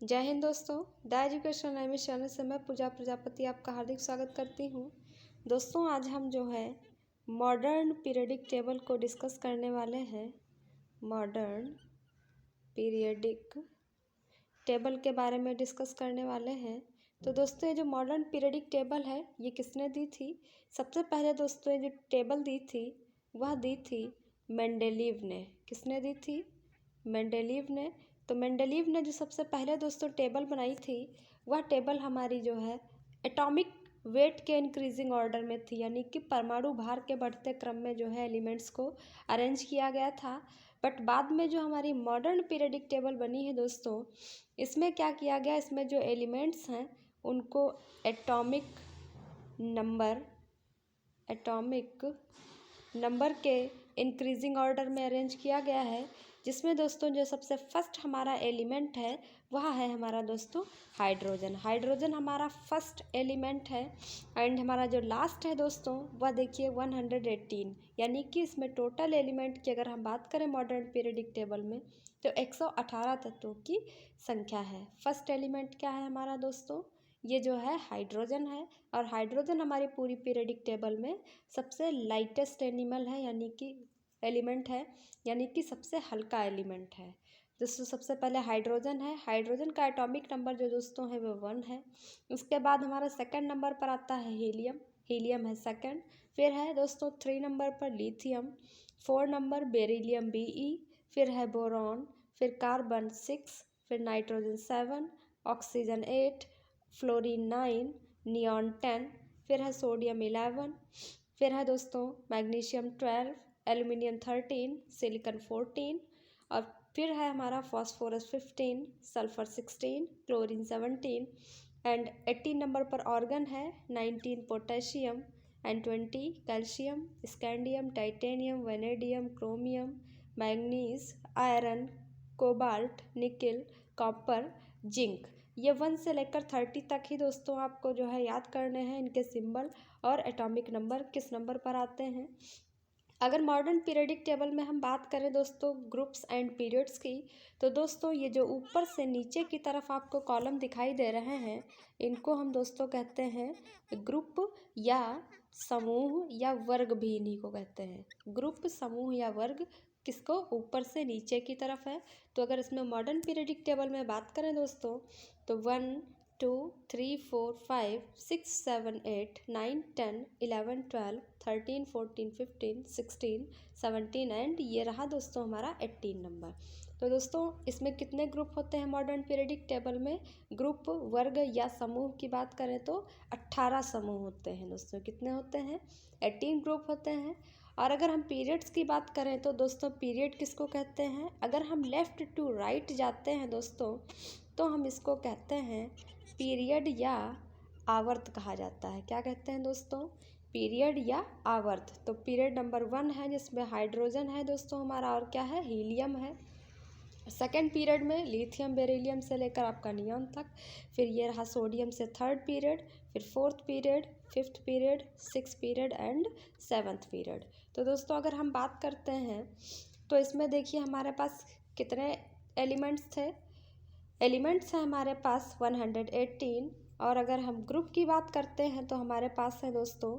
जय हिंद दोस्तों। The education M channel से मैं पूजा प्रजापति आपका हार्दिक स्वागत करती हूँ। दोस्तों आज हम जो है मॉडर्न पीरियडिक टेबल को डिस्कस करने वाले हैं। मॉडर्न पीरियडिक टेबल के बारे में डिस्कस करने वाले हैं। तो दोस्तों ये जो मॉडर्न पीरियडिक टेबल है ये किसने दी थी? सबसे पहले दोस्तों ये जो टेबल दी थी वह दी थी मेंडेलीव ने। किसने दी थी? मेंडेलीव ने। तो मेंडेलीव ने जो सबसे पहले दोस्तों टेबल बनाई थी वह टेबल हमारी जो है एटॉमिक वेट के इंक्रीजिंग ऑर्डर में थी, यानी कि परमाणु भार के बढ़ते क्रम में जो है एलिमेंट्स को अरेंज किया गया था। बट बाद में जो हमारी मॉडर्न पीरियडिक टेबल बनी है दोस्तों, इसमें क्या किया गया, इसमें जो एलिमेंट्स हैं उनको एटॉमिक नंबर के इंक्रीजिंग ऑर्डर में अरेंज किया गया है, जिसमें दोस्तों जो सबसे फर्स्ट हमारा एलिमेंट है वह है हमारा दोस्तों हाइड्रोजन। हाइड्रोजन हमारा फर्स्ट एलिमेंट है। एंड हमारा जो लास्ट है दोस्तों वह देखिए 118, यानी कि इसमें टोटल एलिमेंट की अगर हम बात करें मॉडर्न पीरियडिक टेबल में तो 118 तत्वों की संख्या है। फर्स्ट एलिमेंट क्या है हमारा दोस्तों? ये जो है हाइड्रोजन है। और हाइड्रोजन हमारी पूरी पीरियडिक टेबल में सबसे लाइटेस्ट एनिमल है, यानी कि एलिमेंट है, यानी कि सबसे हल्का एलिमेंट है। दोस्तों सबसे पहले हाइड्रोजन है। हाइड्रोजन का एटॉमिक नंबर जो दोस्तों है वो 1 है। उसके बाद हमारा सेकंड नंबर पर आता है हीलियम। हीलियम है सेकंड। फिर है दोस्तों 3 नंबर पर लिथियम। 4 number beryllium Be। फिर है बोरॉन। फिर कार्बन 6। फिर नाइट्रोजन 7। ऑक्सीजन 8। फ्लोरीन 9। नियॉन 10। फिर है सोडियम 11। फिर है दोस्तों मैग्नीशियम 12। एल्युमिनियम 13। सिलिकॉन 14। और फिर है हमारा phosphorus 15। Sulphur 16। Chlorine 17। And 18 number पर ऑर्गन है। 19 potassium and 20 calcium, scandium, titanium, vanadium, chromium, manganese, iron, cobalt, nickel, copper, zinc. ये 1 से लेकर 30 तक ही दोस्तों आपको जो है याद करने हैं इनके सिंबल और एटॉमिक नंबर किस नंबर पर आते हैं। अगर मॉडर्न पीरियडिक टेबल में हम बात करें दोस्तों ग्रुप्स एंड पीरियड्स की, तो दोस्तों ये जो ऊपर से नीचे की तरफ आपको कॉलम दिखाई दे रहे हैं इनको हम दोस्तों कहते हैं ग्रुप या समूह या वर्ग भी इन्हीं को कहते हैं। ग्रुप, समूह या वर्ग किसको? ऊपर से नीचे की तरफ है। तो अगर इसमें मॉडर्न पीरियडिक टेबल में बात करें दोस्तों तो 1 2 3 4 5 6 7 8 9 10 11 12 13 14 15 16 17 एंड ये रहा दोस्तों हमारा 18 नंबर। तो दोस्तों इसमें कितने ग्रुप होते हैं मॉडर्न पीरियडिक टेबल में? ग्रुप, वर्ग या समूह की बात करें तो 18 समूह होते हैं दोस्तों। कितने होते हैं? 18 ग्रुप होते हैं। और अगर हम पीरियड्स की बात करें तो दोस्तों पीरियड किसको कहते हैं? अगर हम लेफ़्ट टू राइट जाते हैं दोस्तों तो हम इसको कहते हैं पीरियड या आवर्त कहा जाता है। क्या कहते हैं दोस्तों? पीरियड या आवर्त। तो पीरियड नंबर 1 है जिसमें हाइड्रोजन है दोस्तों हमारा, और क्या है? हीलियम है। सेकेंड पीरियड में लिथियम बेरिलियम से लेकर आपका नियॉन तक। फिर ये रहा सोडियम से थर्ड पीरियड। फिर fourth period, fifth period, six period and seventh period. तो दोस्तों अगर हम बात करते हैं तो इसमें देखिए हमारे पास कितने एलिमेंट्स थे? एलिमेंट्स हैं हमारे पास 118। और अगर हम ग्रुप की बात करते हैं तो हमारे पास है दोस्तों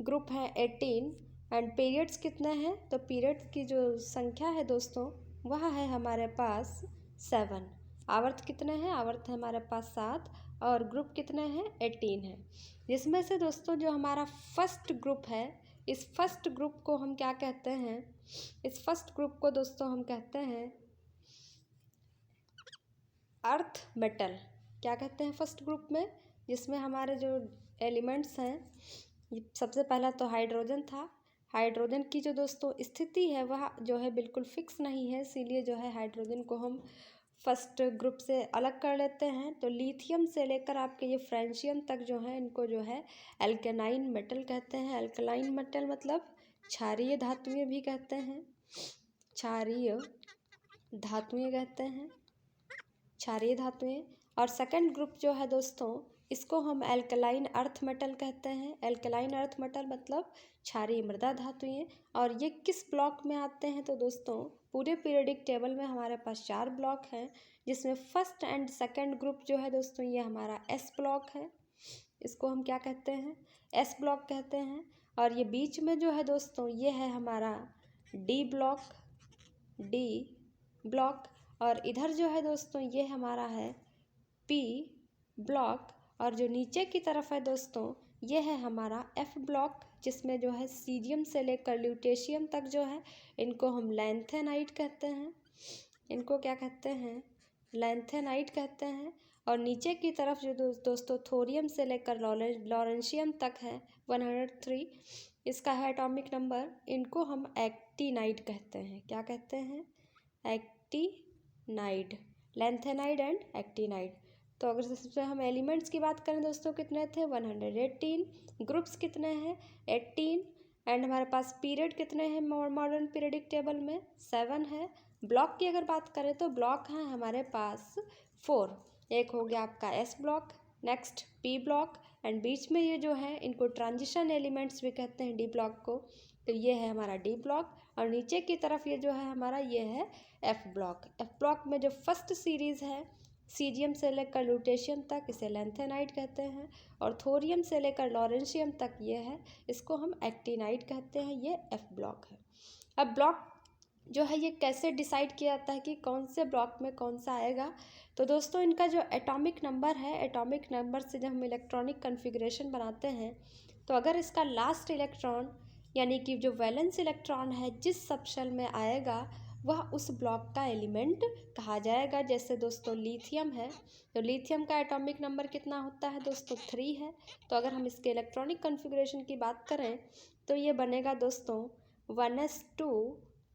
ग्रुप हैं 18। एंड पीरियड्स कितने हैं? तो पीरियड्स की जो संख्या है दोस्तों वह है हमारे पास 7। आवर्त कितने हैं? आवर्त है हमारे पास 7। और ग्रुप कितने हैं? 18 है। जिसमें से दोस्तों जो हमारा फर्स्ट ग्रुप है, इस फर्स्ट ग्रुप को हम क्या कहते हैं? इस फर्स्ट ग्रुप को दोस्तों हम कहते हैं अर्थ मेटल। क्या कहते हैं फर्स्ट ग्रुप में? जिसमें हमारे जो एलिमेंट्स हैं, सबसे पहला तो हाइड्रोजन था। हाइड्रोजन की जो दोस्तों स्थिति है वह जो है बिल्कुल फिक्स नहीं है, इसीलिए जो है हाइड्रोजन को हम फर्स्ट ग्रुप से अलग कर लेते हैं। तो लिथियम से लेकर आपके ये फ्रेंशियम तक जो है इनको जो है एल्केनाइन मेटल कहते हैं। एल्कलाइन मेटल मतलब क्षारीय धातुएं भी कहते हैं। क्षारीय धातुएं कहते हैं, क्षारीय धातुएं। और सेकंड ग्रुप जो है दोस्तों इसको हम एल्कलाइन अर्थ मेटल कहते हैं। एल्कलाइन अर्थ मेटल मतलब क्षारीय मृदा धातुएं। और ये किस ब्लॉक में आते हैं? तो दोस्तों पूरे पीरियडिक टेबल में हमारे पास 4 ब्लॉक हैं, जिसमें फर्स्ट एंड सेकंड ग्रुप जो है दोस्तों ये हमारा एस ब्लॉक है। इसको हम क्या कहते हैं? एस ब्लॉक कहते हैं। और ये बीच में जो है दोस्तों ये है हमारा डी ब्लॉक। और इधर जो है दोस्तों ये हमारा है पी ब्लॉक। और जो नीचे की तरफ है दोस्तों ये है हमारा एफ ब्लॉक, जिसमें जो है सीजियम से लेकर ल्यूटेशियम तक जो है इनको हम लैंथेनाइड कहते हैं। इनको क्या कहते हैं? लैंथेनाइड कहते हैं। और नीचे की तरफ जो दोस्तों थोरियम से लेकर लॉरेंशियम तक है 103, इसका है एटॉमिक नंबर, इनको हम एक्टिनाइड कहते हैं। क्या कहते हैं? Actinide, lanthanide and actinide. तो अगर सबसे हम एलिमेंट्स की बात करें दोस्तों कितने थे? 118। ग्रुप्स कितने हैं? 18। एंड हमारे पास पीरियड कितने हैं मॉडर्न पीरियडिक टेबल में? 7 है। ब्लॉक की अगर बात करें तो ब्लॉक हैं हमारे पास 4। एक हो गया आपका S block, next P block, and बीच में ये जो है इनको ट्रांजिशन एलिमेंट्स भी कहते हैं डी ब्लॉक को। तो ये है हमारा डी ब्लॉक। और नीचे की तरफ ये जो है हमारा ये है एफ ब्लॉक। एफ ब्लॉक में जो फर्स्ट सीरीज़ है सीजियम से लेकर ल्यूटेशियम तक, इसे लैंथेनाइड कहते हैं। और थोरियम से लेकर लॉरेंशियम तक ये है, इसको हम एक्टिनाइड कहते हैं। ये एफ ब्लॉक है। अब ब्लॉक जो है ये कैसे डिसाइड किया जाता है कि कौन से ब्लॉक में कौन सा आएगा? तो दोस्तों इनका जो एटॉमिक नंबर है, एटॉमिक नंबर से जब हम इलेक्ट्रॉनिक कन्फिग्रेशन बनाते हैं तो अगर इसका लास्ट इलेक्ट्रॉन यानी कि जो वैलेंस इलेक्ट्रॉन है जिस सबशेल में आएगा वह उस ब्लॉक का एलिमेंट कहा जाएगा। जैसे दोस्तों लिथियम है, तो लिथियम का एटॉमिक नंबर कितना होता है दोस्तों? 3 है। तो अगर हम इसके इलेक्ट्रॉनिक कन्फिग्रेशन की बात करें तो ये बनेगा दोस्तों 1s2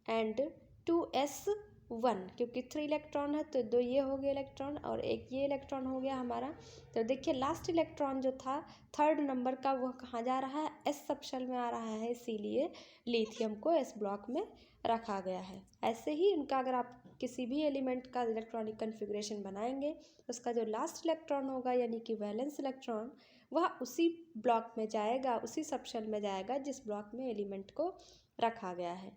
एंड 2s1, क्योंकि 3 इलेक्ट्रॉन है तो 2 ये हो गए इलेक्ट्रॉन और एक ये इलेक्ट्रॉन हो गया हमारा। तो देखिए लास्ट इलेक्ट्रॉन जो था 3rd नंबर का वह कहाँ जा रहा है? एस सबशेल में आ रहा है, इसीलिए लिथियम को एस ब्लॉक में रखा गया है। ऐसे ही इनका अगर आप किसी भी एलिमेंट का इलेक्ट्रॉनिक कन्फिग्रेशन बनाएंगे उसका जो लास्ट इलेक्ट्रॉन होगा यानी कि वैलेंस इलेक्ट्रॉन वह उसी ब्लॉक में जाएगा, उसी सबशेल में जाएगा जिस ब्लॉक में एलिमेंट को रखा गया है।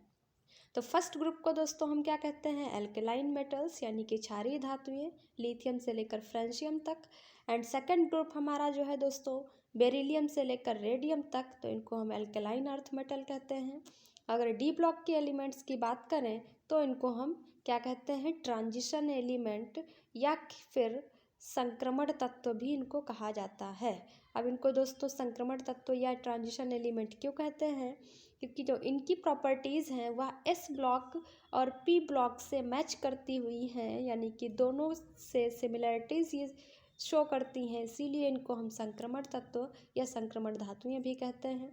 तो फर्स्ट ग्रुप को दोस्तों हम क्या कहते हैं? एल्केलाइन मेटल्स यानी कि क्षारीय धातुएं, लिथियम से लेकर फ्रेंशियम तक। एंड सेकंड ग्रुप हमारा जो है दोस्तों बेरिलियम से लेकर रेडियम तक, तो इनको हम एल्केलाइन अर्थ मेटल कहते हैं। अगर डी ब्लॉक के एलिमेंट्स की बात करें तो इनको हम क्या कहते हैं? ट्रांजिशन एलिमेंट या फिर संक्रमण तत्व भी इनको कहा जाता है। अब इनको दोस्तों संक्रमण तत्व या ट्रांजिशन एलिमेंट क्यों कहते हैं? क्योंकि जो इनकी प्रॉपर्टीज़ हैं वह एस ब्लॉक और पी ब्लॉक से मैच करती हुई हैं, यानी कि दोनों से सिमिलरिटीज़ ये शो करती हैं, इसीलिए इनको हम संक्रमण तत्व या संक्रमण धातुएं भी कहते हैं।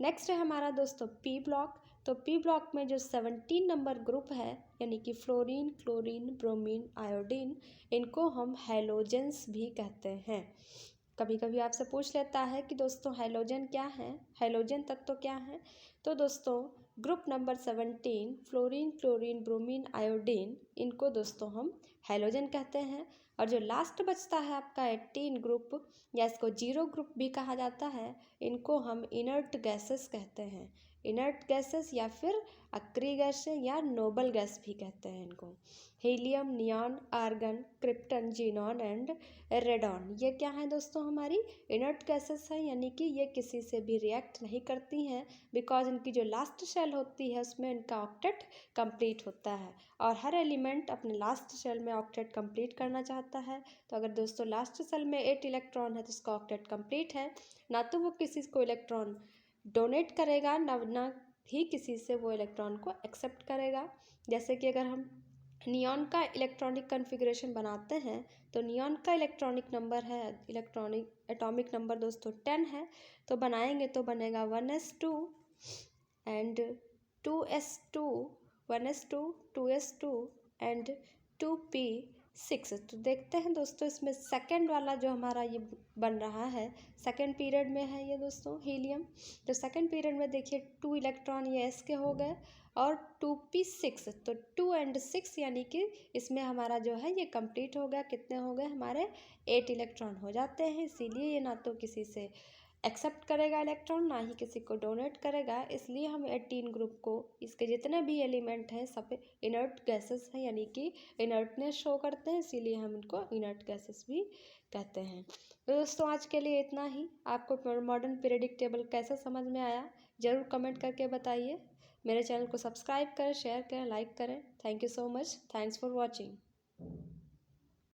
नेक्स्ट है हमारा दोस्तों पी ब्लॉक। तो पी ब्लॉक में जो 17 नंबर ग्रुप है यानी कि फ्लोरीन, क्लोरीन, ब्रोमीन, आयोडीन, इनको हम हैलोजेंस भी कहते हैं। कभी कभी आपसे पूछ लेता है कि दोस्तों हैलोजन क्या है, हैलोजन तत्व क्या है? तो दोस्तों group number 17 fluorine, chlorine, bromine, iodine, इनको दोस्तों हम हैलोजन कहते हैं। और जो लास्ट बचता है आपका 18 ग्रुप या इसको 0 ग्रुप भी कहा जाता है, इनको हम इनर्ट गैसेस कहते हैं। इनर्ट गैसेस या फिर अक्रिय गैस या नोबल गैस भी कहते हैं इनको। Helium, neon, argon, krypton, xenon and radon, ये क्या है दोस्तों? हमारी इनर्ट गैसेस हैं, यानी कि ये किसी से भी रिएक्ट नहीं करती हैं बिकॉज इनकी जो लास्ट शेल होती है उसमें इनका ऑक्टेट कंप्लीट होता है। और हर एलिमेंट अपने लास्ट शेल में ऑक्टेट कंप्लीट करना चाहता है। तो अगर दोस्तों लास्ट शेल में 8 इलेक्ट्रॉन है तो इसका ऑक्टेट कंप्लीट है, ना तो वो किसी को इलेक्ट्रॉन डोनेट करेगा ना ही किसी से वो इलेक्ट्रॉन को एक्सेप्ट करेगा। जैसे कि अगर हम नियॉन का इलेक्ट्रॉनिक कन्फिग्रेशन बनाते हैं तो नियॉन का इलेक्ट्रॉनिक नंबर है, इलेक्ट्रॉनिक एटॉमिक नंबर दोस्तों 10 है। तो बनाएंगे तो बनेगा 1s2 and 2s2, 1s2, 2s2 and 2p6। तो देखते हैं दोस्तों इसमें सेकंड वाला जो हमारा ये बन रहा है सेकंड पीरियड में है ये दोस्तों हीलियम। तो सेकंड पीरियड में देखिए 2 इलेक्ट्रॉन ये एस के हो गए और 2p6, तो 2 एंड 6 यानी कि इसमें हमारा जो है ये कंप्लीट हो गया। कितने हो गए हमारे? 8 इलेक्ट्रॉन हो जाते हैं, इसीलिए ये ना तो किसी से एक्सेप्ट करेगा इलेक्ट्रॉन, ना ही किसी को डोनेट करेगा। इसलिए हम 18 ग्रुप को, इसके जितने भी एलिमेंट हैं सब इनर्ट गैसेस हैं, यानी कि इनर्टनेस शो करते हैं, इसीलिए हम इनको इनर्ट गैसेस भी कहते हैं। तो दोस्तों आज के लिए इतना ही। आपको मॉडर्न पीरियोडिक टेबल कैसा समझ में आया ज़रूर कमेंट करके बताइए। मेरे चैनल को सब्सक्राइब करें, शेयर करें, लाइक करें। Thank you so much. Thanks for watching.